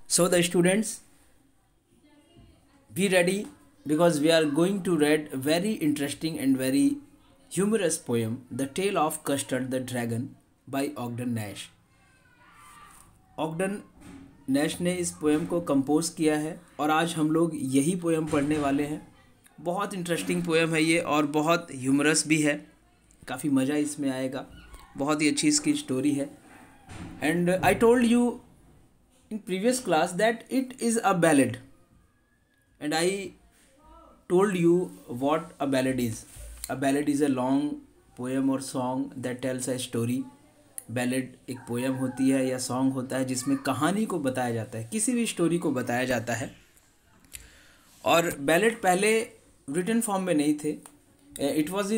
So the students, be ready because we are going to read a very interesting and very humorous poem, The Tale of Custard the Dragon by Ogden Nash. Ogden Nash ने इस poem को compose किया है और आज हम लोग यही पोएम पढ़ने वाले हैं। बहुत इंटरेस्टिंग पोएम है ये और बहुत ह्यूमरस भी है, काफ़ी मज़ा इसमें आएगा। बहुत ही अच्छी इसकी स्टोरी है। And I told you in previous class that it is a ballad and I told you what a ballad is. A ballad is a long poem or song that tells a story. Ballad एक poem होती है या song होता है जिसमें कहानी को बताया जाता है, किसी भी स्टोरी को बताया जाता है। और बैलेड पहले रिटन फॉर्म में नहीं थे। It was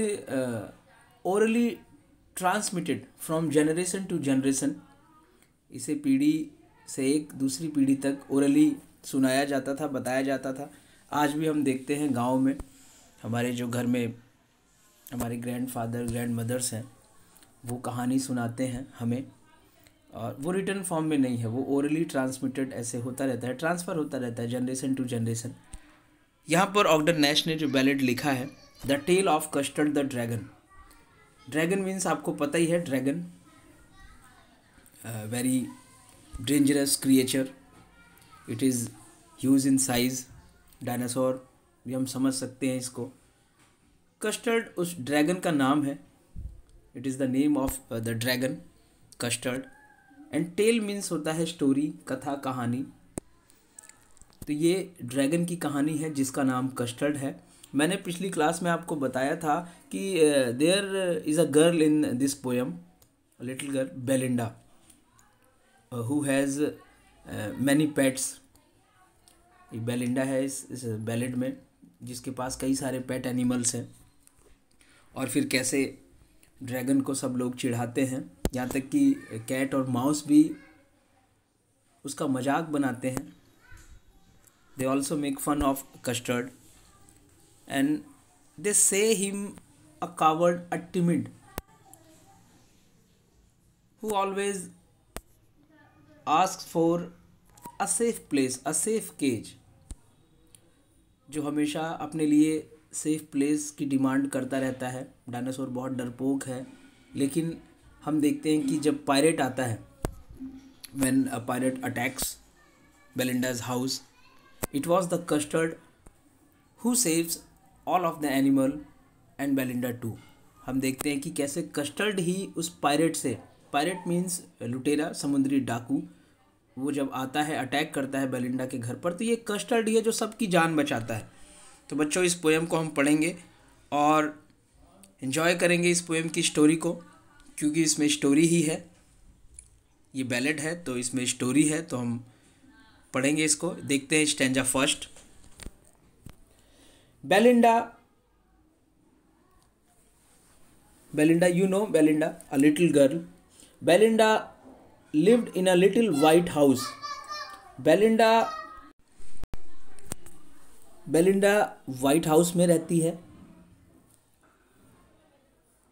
orally transmitted from generation to generation. इसे पीढ़ी से एक दूसरी पीढ़ी तक ओरली सुनाया जाता था, बताया जाता था। आज भी हम देखते हैं गांव में हमारे जो घर में हमारे ग्रैंडफादर ग्रैंड मदर्स हैं वो कहानी सुनाते हैं हमें, और वो रिटन फॉर्म में नहीं है, वो ओरली ट्रांसमिटेड ऐसे होता रहता है, ट्रांसफ़र होता रहता है जनरेशन टू जनरेशन। यहाँ पर ऑगडन नैश ने जो बैलेड लिखा है, the tale of custard the dragon. Dragon means आपको पता ही है, dragon very dangerous creature. It is huge in size, dinosaur भी हम समझ सकते हैं इसको। कस्टर्ड उस ड्रैगन का नाम है। It is the name of the dragon, custard. And tale means होता है स्टोरी, कथा, कहानी। तो ये ड्रैगन की कहानी है जिसका नाम कस्टर्ड है। मैंने पिछली क्लास में आपको बताया था कि there is a girl in this poem, little girl Belinda, who has many pets. Belinda है इस बैलेड में, जिसके पास कई सारे पेट एनिमल्स हैं। और फिर कैसे ड्रैगन को सब लोग चिढ़ाते हैं, यहाँ तक कि कैट और माउस भी उसका मजाक बनाते हैं। They also make fun of custard and they say him a coward, a timid, who always asks for a safe place, a safe cage, जो हमेशा अपने लिए सेफ प्लेस की डिमांड करता रहता है। डायनासोर बहुत डरपोक है, लेकिन हम देखते हैं कि जब पायरेट आता है, when a pirate attacks Belinda's house, it was the custard who saves all of the animal and Belinda too. हम देखते हैं कि कैसे कस्टर्ड ही उस पायरेट से, पायरेट मीन्स लुटेरा, समुद्री डाकू, वो जब आता है अटैक करता है बेलिंडा के घर पर, तो ये कस्टर्ड ही है जो सबकी जान बचाता है। तो बच्चों, इस पोएम को हम पढ़ेंगे और इन्जॉय करेंगे इस पोएम की स्टोरी को, क्योंकि इसमें स्टोरी ही है। ये बैलेड है तो इसमें स्टोरी है, तो हम पढ़ेंगे इसको। देखते हैं stanza first. Belinda, Belinda, you know Belinda, a little girl. Belinda lived in a little white house. Belinda white house में रहती है।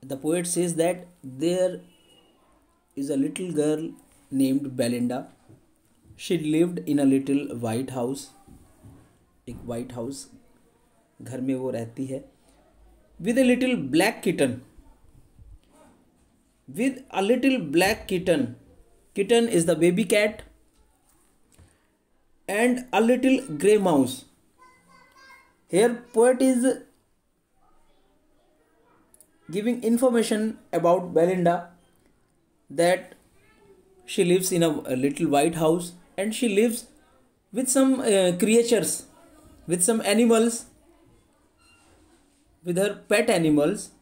The poet says that there is a little girl named Belinda. She lived in a little white house. एक white house घर में वो रहती है। With a little black kitten, with a little black kitten. Kitten is the baby cat. And a little grey mouse. Here poet is giving information about Belinda, that she lives in a little white house and she lives with some creatures, with some animals, with her pet animals,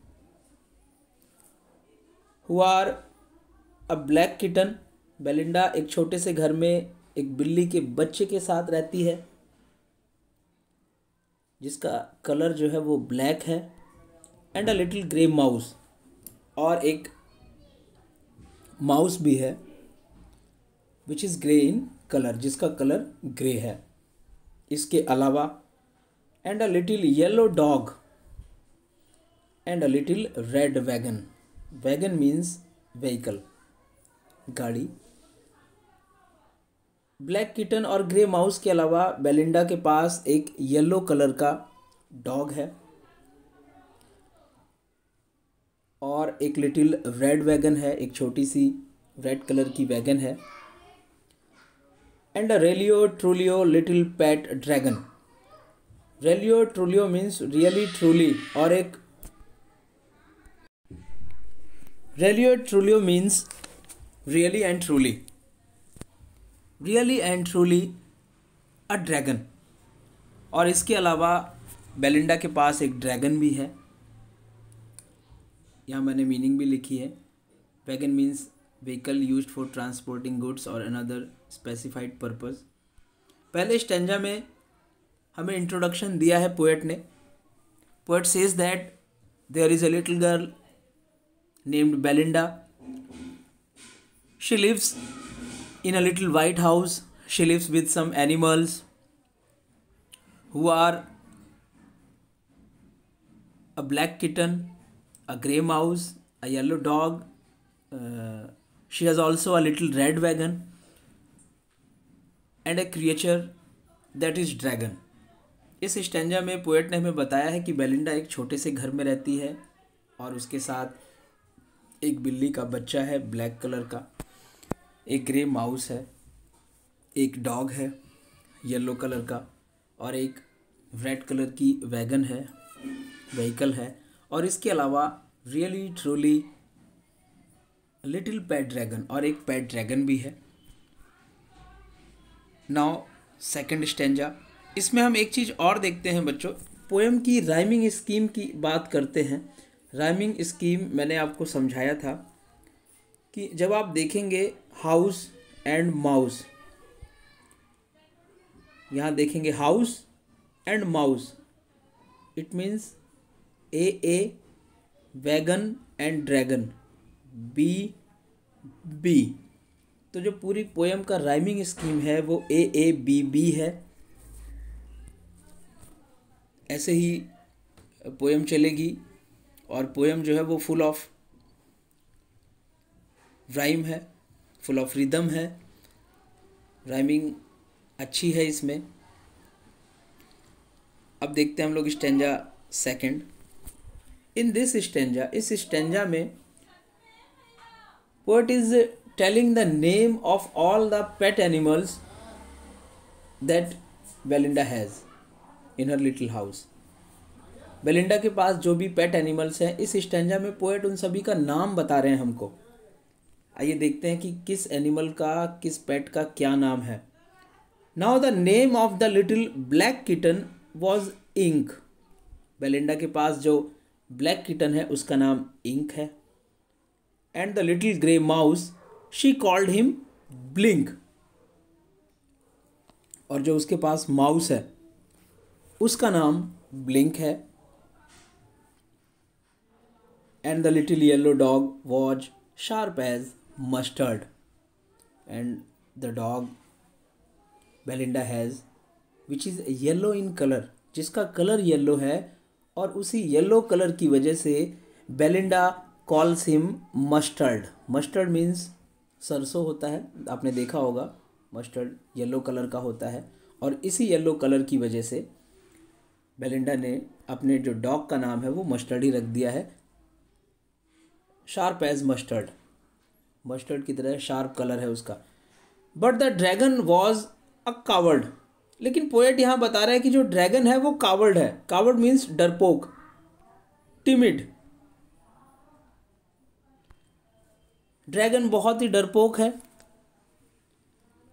who are a black kitten. Belinda एक छोटे से घर में एक बिल्ली के बच्चे के साथ रहती है जिसका कलर जो है वो ब्लैक है। And a little grey mouse, और एक माउस भी है which is grey in colour, जिसका कलर ग्रे है। इसके अलावा and a little yellow dog and a little red wagon. Wagon means vehicle, गाड़ी। ब्लैक किटन और ग्रे माउस के अलावा बेलिंडा के पास एक येलो कलर का डॉग है और एक लिटिल रेड वैगन है, एक छोटी सी रेड कलर की वैगन है, and a realio trulio little pet dragon. Realio trulio means really truly, और एक realio trulio means really and truly, really and truly a dragon. और इसके अलावा बेलिंडा के पास एक ड्रैगन भी है। यहाँ मैंने मीनिंग भी लिखी है। Wagon means vehicle used for transporting goods और अनदर स्पेसिफाइड पर्पस। पहले स्टेंजा में हमें इंट्रोडक्शन दिया है पोएट ने। Poet says that there is a little girl named Belinda. She lives in a little white house. She lives with some animals who are a black kitten, a grey mouse, a yellow dog. She has also a little red wagon and a creature that is dragon. इस stanza में poet ने हमें बताया है कि Belinda एक छोटे से घर में रहती है और उसके साथ एक बिल्ली का बच्चा है ब्लैक कलर का, एक ग्रे माउस है, एक डॉग है येलो कलर का, और एक रेड कलर की वैगन है, व्हीकल है, और इसके अलावा really truly little pet dragon, और एक पेट ड्रैगन भी है। Now second stanza. इसमें हम एक चीज़ और देखते हैं बच्चों, पोएम की राइमिंग स्कीम की बात करते हैं। राइमिंग स्कीम मैंने आपको समझाया था कि जब आप देखेंगे हाउस एंड माउस, यहाँ देखेंगे house and mouse, it means a wagon and dragon, B. तो जो पूरी पोएम का राइमिंग स्कीम है वो ए है। ऐसे ही पोएम चलेगी और पोएम जो है वो फुल ऑफ राइम है, फुल ऑफ रिदम है, राइमिंग अच्छी है इसमें। अब देखते हैं हम लोग stanza second. In this stanza, इस स्टेंजा में poet is telling the name of all the pet animals that Belinda has in her little house. Belinda के पास जो भी पेट एनिमल्स हैं, इस स्टेंजा में पोएट उन सभी का नाम बता रहे हैं हमको। आइए देखते हैं कि किस एनिमल का, किस पेट का क्या नाम है। Now the name of the little black kitten was ink. Belinda के पास जो ब्लैक किटन है उसका नाम इंक है। And the little grey mouse she called him blink. और जो उसके पास माउस है उसका नाम ब्लिंक है। And the little yellow dog was sharp as mustard. And the dog Belinda has which is yellow in colour, जिसका colour yellow है, और उसी येलो कलर की वजह से Belinda calls him mustard. Mustard means सरसों होता है, आपने देखा होगा, मस्टर्ड येलो कलर का होता है, और इसी येलो कलर की वजह से बेलिंडा ने अपने जो डॉग का नाम है वो मस्टर्ड ही रख दिया है। शार्प एज मस्टर्ड, मस्टर्ड की तरह शार्प कलर है उसका। But the dragon was a coward. लेकिन पोएट यहाँ बता रहा है कि जो ड्रैगन है वो कावर्ड है। कावर्ड मीन्स डरपोक, टिमिड। ड्रैगन बहुत ही डरपोक है।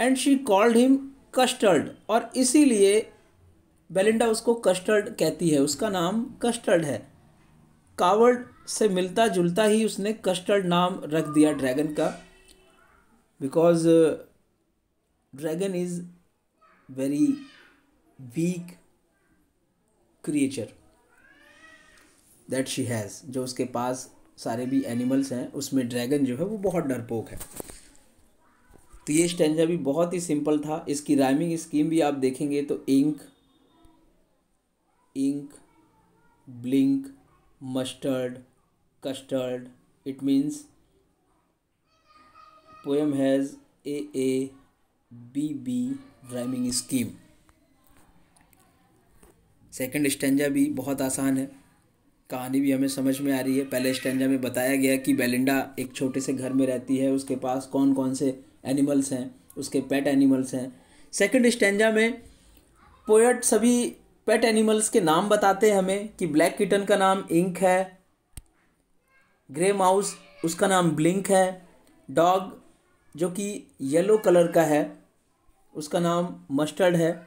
And she called him custard, और इसीलिए बेलिंडा उसको कस्टर्ड कहती है, उसका नाम कस्टर्ड है। कावर्ड से मिलता जुलता ही उसने कस्टर्ड नाम रख दिया ड्रैगन का, because dragon is very weak creature that she has. जो उसके पास सारे भी एनिमल्स हैं उसमें ड्रैगन जो है वो बहुत डरपोक है। तो ये स्टेंजा भी बहुत ही सिंपल था। इसकी राइमिंग स्कीम भी आप देखेंगे तो ink, blink, mustard, custard. It means poem has a B rhyming scheme. Second stanza भी बहुत आसान है, कहानी भी हमें समझ में आ रही है। पहले स्टेंजा में बताया गया कि बेलिंडा एक छोटे से घर में रहती है, उसके पास कौन कौन से एनिमल्स हैं, उसके पेट एनिमल्स हैं। सेकंड स्टेंजा में पोएट सभी पेट एनिमल्स के नाम बताते हैं हमें कि ब्लैक किटन का नाम इंक है, ग्रे माउस उसका नाम ब्लिंक है, डॉग जो कि येलो कलर का है उसका नाम मस्टर्ड है,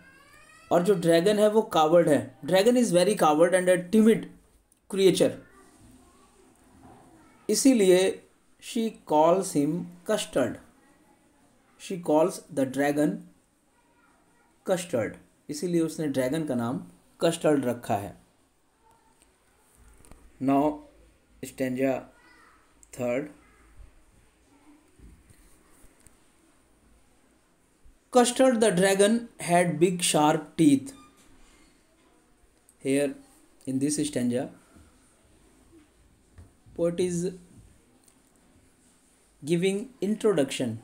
और जो ड्रैगन है वो कावर्ड है। Dragon is very coward and a timid creature, इसीलिए she calls him custard. She calls the dragon custard, इसीलिए उसने ड्रैगन का नाम कस्टर्ड रखा है। Now stanza third. Custard the dragon had big sharp teeth. Here in this stanza, poet is giving introduction.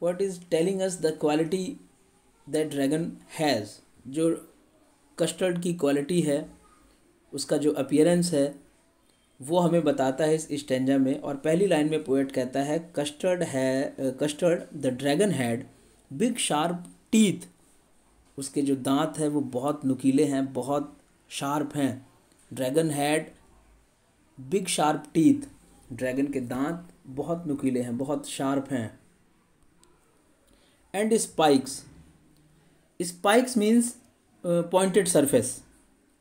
Poet is telling us the quality that dragon has. जो custard की quality है, उसका जो appearance है वो हमें बताता है इस स्टेंजा में। और पहली लाइन में पोएट कहता है custard the dragon had big sharp teeth. उसके जो दांत हैं वो बहुत नुकीले हैं, बहुत शार्प हैं। Dragon had big sharp teeth, dragon के दांत बहुत नुकीले हैं, बहुत शार्प हैं। And spikes, spikes means pointed surface,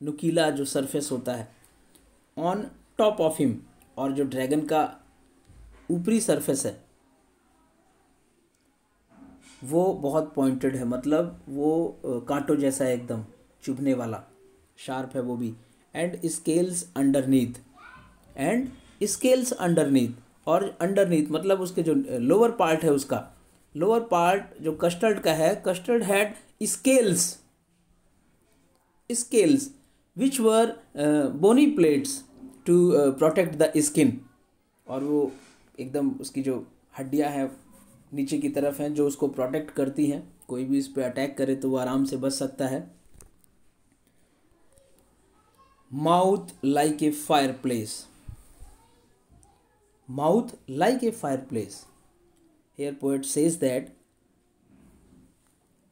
नुकीला जो सरफेस होता है। ऑन टॉप ऑफ हिम, और जो ड्रैगन का ऊपरी सरफेस है वो बहुत पॉइंटेड है, मतलब वो कांटों जैसा है, एकदम चुभने वाला, शार्प है वो भी। And scales underneath, and scales underneath, और अंडरनीथ मतलब उसके जो लोअर पार्ट है, उसका लोअर पार्ट जो कस्टर्ड का है, custard had scales which were bony plates to protect the skin. और वो एकदम उसकी जो हड्डियां हैं नीचे की तरफ हैं जो उसको प्रोटेक्ट करती हैं, कोई भी इस पे अटैक करे तो वो आराम से बच सकता है। Mouth like a fireplace, mouth like a fireplace. Here poet says that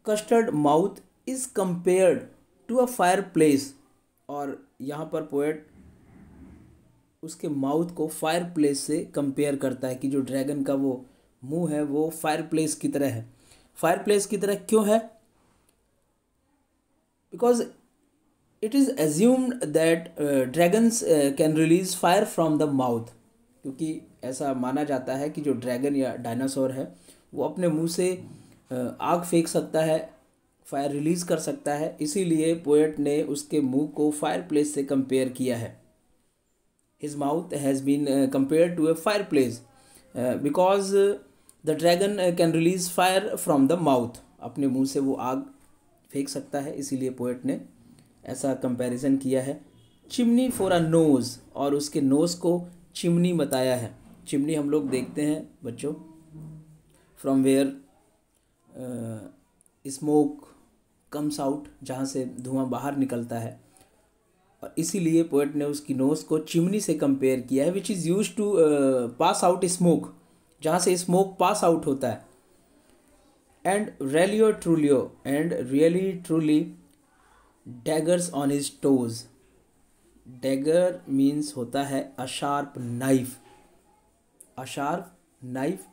custard mouth is compared to a fireplace. और यहाँ पर पोएट उसके माउथ को फायर प्लेस से कंपेयर करता है कि जो ड्रैगन का वो मुंह है वो फायर प्लेस की तरह है। फायर प्लेस की तरह क्यों है? Because it is assumed that dragons can release fire from the mouth, क्योंकि ऐसा माना जाता है कि जो ड्रैगन या डायनासोर है वो अपने मुंह से आग फेंक सकता है, फायर रिलीज कर सकता है। इसीलिए पोएट ने उसके मुंह को फायर प्लेस से कंपेयर किया है। His mouth has been compared to a fireplace because the dragon can release fire from the mouth. अपने मुंह से वो आग फेंक सकता है, इसीलिए पोएट ने ऐसा कंपैरिजन किया है। चिमनी फॉर अ नोज़, और उसके नोज़ को चिमनी बताया है। चिमनी हम लोग देखते हैं बच्चों, from where smoke comes out, जहाँ से धुआं बाहर निकलता है। और इसीलिए पोएट ने उसकी नोज़ को चिमनी से कंपेयर किया है, which is use to pass out smoke, जहाँ से स्मोक पास आउट होता है। And really truly daggers on his toes. Dagger means होता है a sharp knife, a sharp knife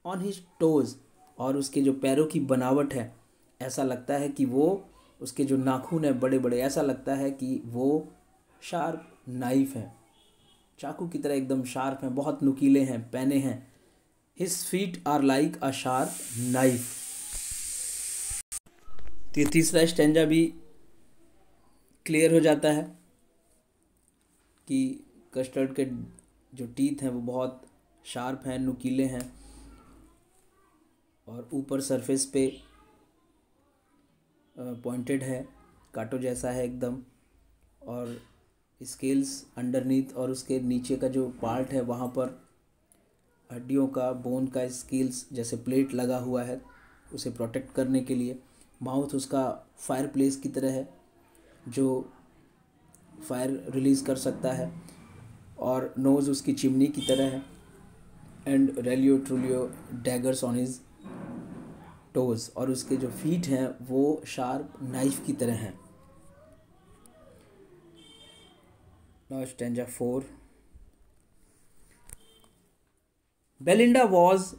on his toes. और उसके जो पैरों की बनावट है, ऐसा लगता है कि वो, उसके जो नाखून है बड़े बड़े, ऐसा लगता है कि वो शार्प नाइफ है, चाकू की तरह एकदम शार्प हैं, बहुत नुकीले हैं, पैने हैं। His feet are like a sharp knife. तो तीसरा स्टेंजा भी क्लियर हो जाता है कि कस्टर्ड के जो टीथ हैं वो बहुत शार्प हैं, नुकीले हैं, और ऊपर सरफेस पे पॉइंटेड है, कांटों जैसा है एकदम। और स्केल्स अंडरनीथ, और उसके नीचे का जो पार्ट है वहाँ पर हड्डियों का, बोन का स्केल्स जैसे प्लेट लगा हुआ है। उसे प्रोटेक्ट करने के लिए। माउथ उसका फायर प्लेस की तरह है जो फायर रिलीज़ कर सकता है, और नोज़ उसकी चिमनी की तरह है। And realio trulio daggers on his toes, और उसके जो फीट हैं वो शार्प नाइफ की तरह हैं। Now stanza 4। Belinda was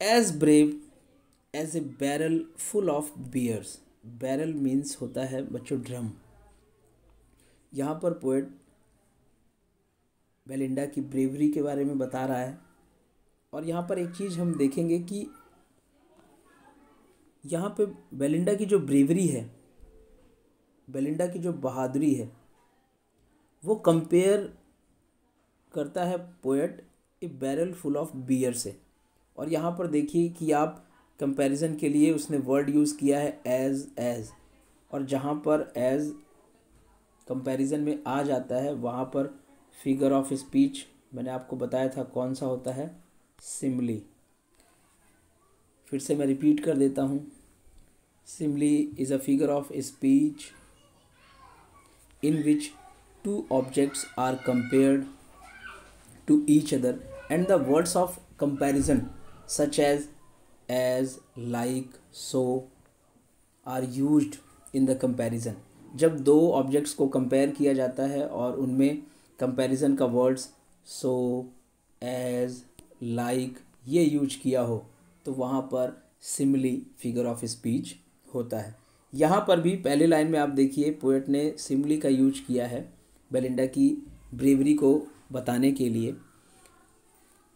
as brave as a barrel full of bears. Barrel means होता है बच्चों ड्रम। यहाँ पर पोएट बेलिंडा की ब्रेवरी के बारे में बता रहा है। और यहाँ पर एक चीज़ हम देखेंगे कि यहाँ पे बेलिंडा की जो ब्रेवरी है, बेलिंडा की जो बहादुरी है, वो कंपेयर करता है poet a barrel full of bear से। और यहाँ पर देखिए कि आप कंपैरिजन के लिए उसने वर्ड यूज़ किया है एज, और जहाँ पर एज कंपैरिजन में आ जाता है वहाँ पर फिगर ऑफ स्पीच मैंने आपको बताया था कौन सा होता है, सिमली। फिर से मैं रिपीट कर देता हूँ। Simile is a figure of speech in which two objects are compared to each other, and the words of comparison such as, like, so are used in the comparison। जब दो ऑब्जेक्ट्स को compare किया जाता है और उनमें comparison का words so, as, like ये यूज किया हो तो वहाँ पर सिमिली फिगर ऑफ स्पीच होता है। यहाँ पर भी पहले लाइन में आप देखिए पोएट ने सिमिली का यूज किया है बेलिंडा की ब्रेवरी को बताने के लिए।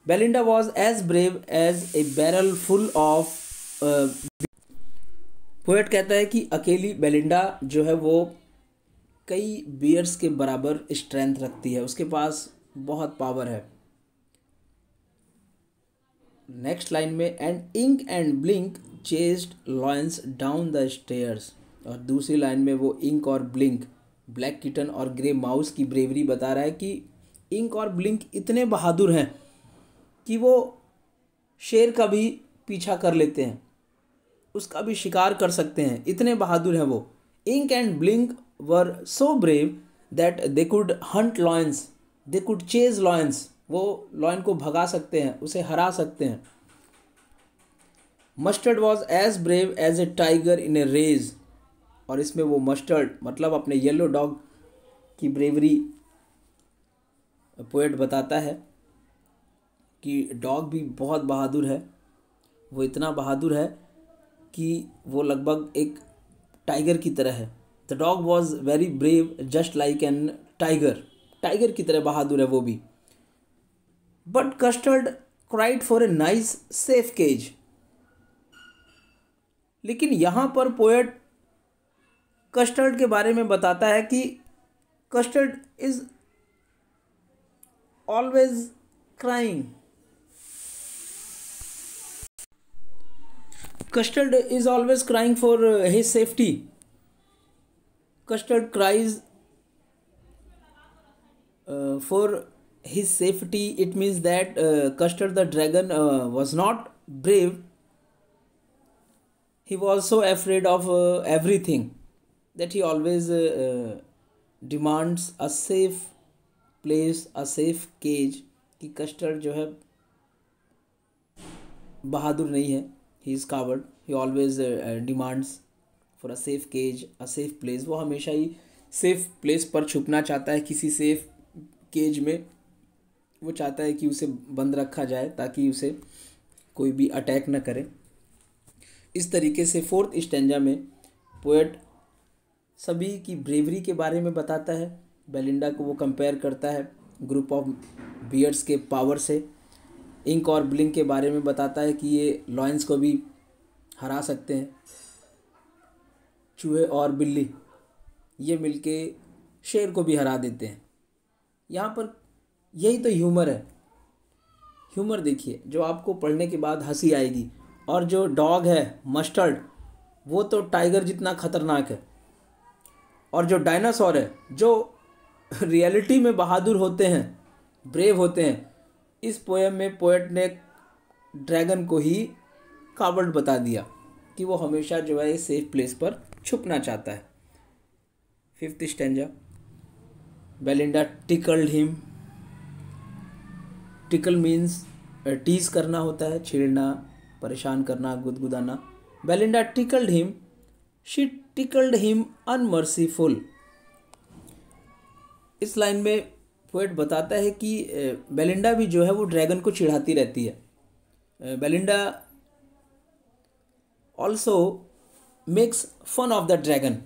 Belinda was as brave as a barrel full of. Poet कहता है कि अकेली बेलिंडा जो है वो कई बियर्स के बराबर स्ट्रेंथ रखती है, उसके पास बहुत पावर है। नेक्स्ट लाइन में and ink and blink chased lions down the stairs, और दूसरी लाइन में वो इंक और ब्लिंक, ब्लैक किटन और ग्रे माउस की ब्रेवरी बता रहा है कि इंक और ब्लिंक इतने बहादुर हैं कि वो शेर का भी पीछा कर लेते हैं, उसका भी शिकार कर सकते हैं, इतने बहादुर हैं वो। Ink and blink were so brave that they could hunt lions, they could chase lions, वो लॉयन को भगा सकते हैं, उसे हरा सकते हैं। Mustard was as brave as a tiger in a rage, और इसमें वो मस्टर्ड मतलब अपने येलो डॉग की ब्रेवरी पोएट बताता है कि डॉग भी बहुत बहादुर है। वो इतना बहादुर है कि वो लगभग एक टाइगर की तरह है। The dog was very brave just like an tiger, tiger की तरह बहादुर है वो भी। But custard cried for a nice safe cage, लेकिन यहाँ पर पोएट कस्टर्ड के बारे में बताता है कि custard is always crying, custard is always crying for his safety. Custard cries for his safety. It means that Custard the dragon was not brave. He was so afraid of everything that he always demands a safe place, a safe cage. कि custard जो है बहादुर नहीं है, he is coward. He always demands for a safe cage, a safe place. वो हमेशा ही safe place पर छुपना चाहता है, किसी सेफ केज में वो चाहता है कि उसे बंद रखा जाए ताकि उसे कोई भी अटैक न करे। इस तरीके से फोर्थ स्टैंजा में पोएट सभी की ब्रेवरी के बारे में बताता है। बेलिंडा को वो कंपेयर करता है ग्रुप ऑफ बियर्स के पावर से। इंक और ब्लिंक के बारे में बताता है कि ये लॉयंस को भी हरा सकते हैं। चूहे और बिल्ली ये मिलके शेर को भी हरा देते हैं। यहाँ पर यही तो ह्यूमर है। ह्यूमर देखिए जो आपको पढ़ने के बाद हंसी आएगी। और जो डॉग है मस्टर्ड वो तो टाइगर जितना खतरनाक है, और जो डायनासोर है जो रियलिटी में बहादुर होते हैं, ब्रेव होते हैं, इस पोएम में पोएट ने ड्रैगन को ही कावर्ड बता दिया कि वो हमेशा जो है सेफ प्लेस पर छुपना चाहता है। 5th stanza, Belinda tickled him. Tickle means tease करना होता है, छेड़ना, परेशान करना, गुदगुदाना। Belinda tickled him, she tickled him unmerciful. इस लाइन में पोएट बताता है कि बेलिंडा भी जो है वो ड्रैगन को चिढ़ाती रहती है। Belinda also makes fun of the dragon,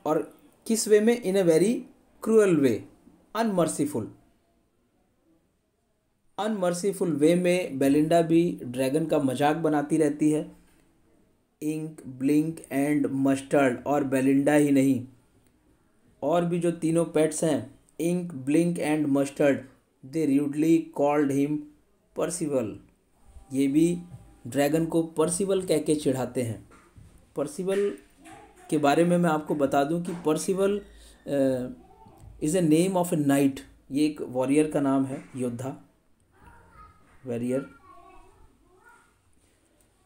और किस वे में? इन ए वेरी क्रूअल वे, अनमर्सीफुल। अनमर्सीफुल वे में बेलिंडा भी ड्रैगन का मजाक बनाती रहती है। इंक, ब्लिंक एंड मस्टर्ड, और बेलिंडा ही नहीं, और भी जो तीनों पेट्स हैं, ink, blink and mustard, they rudely called him Percival. ये भी ड्रैगन को पर्सिवल कह के चिढ़ाते हैं। पर्सिवल के बारे में मैं आपको बता दूं कि Percival is a name of a knight. ये एक वॉरियर का नाम है, योद्धा, वॉरियर।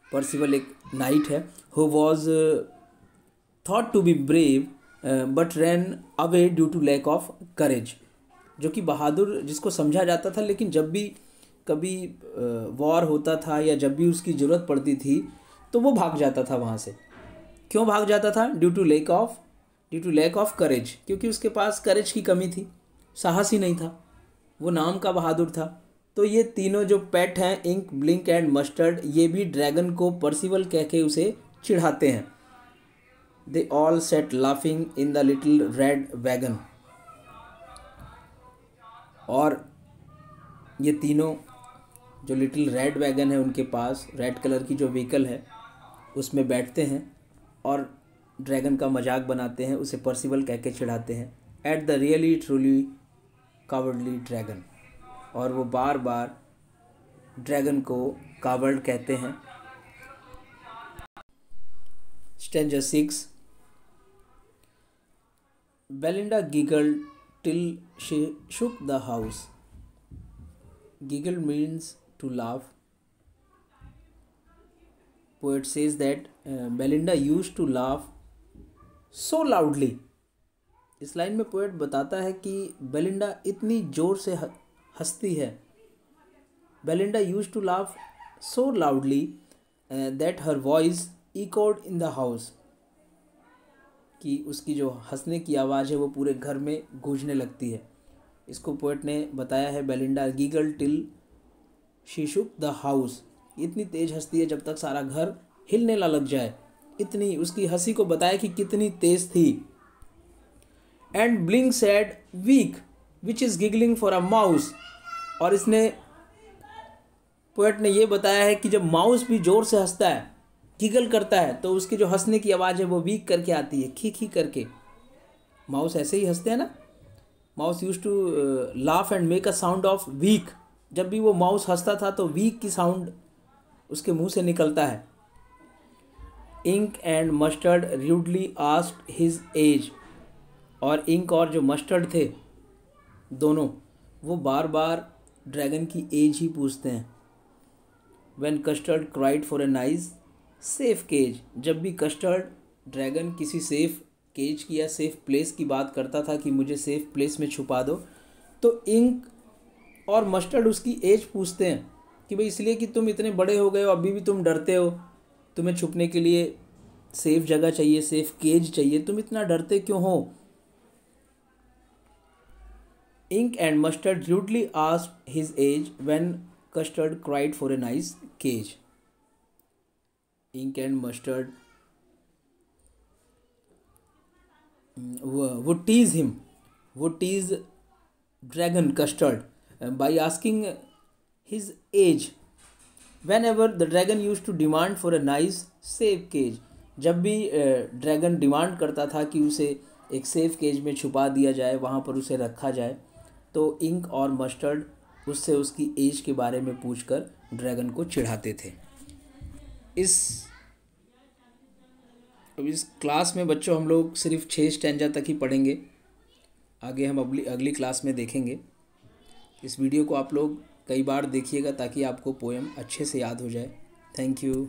पर्सिवल एक नाइट है who was thought to be brave but ran away due to lack of courage. जो कि बहादुर जिसको समझा जाता था, लेकिन जब भी कभी वॉर होता था या जब भी उसकी ज़रूरत पड़ती थी तो वो भाग जाता था वहाँ से। क्यों भाग जाता था? Due to lack of courage, क्योंकि उसके पास करेज की कमी थी, साहस ही नहीं था, वो नाम का बहादुर था। तो ये तीनों जो पेट हैं, इंक, ब्लिंक एंड मस्टर्ड, ये भी ड्रैगन को पर्सिवल कह के उसे चिढ़ाते हैं। They all set laughing in the little red wagon. और ये तीनों जो लिटिल रेड वैगन है उनके पास, रेड कलर की जो व्हीकल है उसमें बैठते हैं और ड्रैगन का मजाक बनाते हैं, उसे पर्सिवल कह के चिढ़ाते हैं। At the really truly cowardly dragon, और वो बार बार ड्रैगन को कावर्ड कहते हैं। Stanza 6, Belinda giggled till she shook the house. Giggle means to laugh. Poet says that Belinda used to laugh so loudly. इस लाइन में पोएट बताता है कि बेलिंडा इतनी ज़ोर से हंसती है। Belinda used to laugh so loudly that her voice echoed in the house, कि उसकी जो हंसने की आवाज़ है वो पूरे घर में गूंजने लगती है। इसको पोएट ने बताया है, Belinda giggle till she shook the house, इतनी तेज़ हंसती है जब तक सारा घर हिलने ना लग जाए, इतनी उसकी हंसी को बताया कि कितनी तेज़ थी। And blink said week which is giggling for a mouse, और इसने पोएट ने ये बताया है कि जब माउस भी ज़ोर से हंसता है, गिगल करता है, तो उसकी जो हंसने की आवाज़ है वो वीक करके आती है, खी खी करके। माउस ऐसे ही हंसते हैं ना, mouse use to laugh and make a sound of week. जब भी वो माउस हंसता था तो वीक की साउंड उसके मुंह से निकलता है। Ink and mustard rudely asked his age, और इंक और जो मस्टर्ड थे दोनों, वो बार बार ड्रैगन की एज ही पूछते हैं। When custard cried for a nice safe cage, जब भी कस्टर्ड ड्रैगन किसी सेफ केज की या सेफ प्लेस की बात करता था कि मुझे सेफ प्लेस में छुपा दो, तो इंक और मस्टर्ड उसकी एज पूछते हैं कि भाई इसलिए कि तुम इतने बड़े हो गए हो, अभी भी तुम डरते हो, तुम्हें छुपने के लिए सेफ जगह चाहिए, सेफ केज चाहिए, तुम इतना डरते क्यों हो? Ink and mustard rudely asked his age when custard cried for a nice cage. Ink and mustard would tease dragon custard by asking his age whenever the dragon used to demand for a nice safe cage। जब भी dragon demand करता था कि उसे एक safe cage में छुपा दिया जाए, वहाँ पर उसे रखा जाए, तो इंक और मस्टर्ड उससे उसकी एज के बारे में पूछकर ड्रैगन को चिढ़ाते थे। अब इस क्लास में बच्चों हम लोग सिर्फ 6 स्टैंजा तक ही पढ़ेंगे, आगे हम अगली क्लास में देखेंगे। इस वीडियो को आप लोग कई बार देखिएगा ताकि आपको पोएम अच्छे से याद हो जाए। Thank you.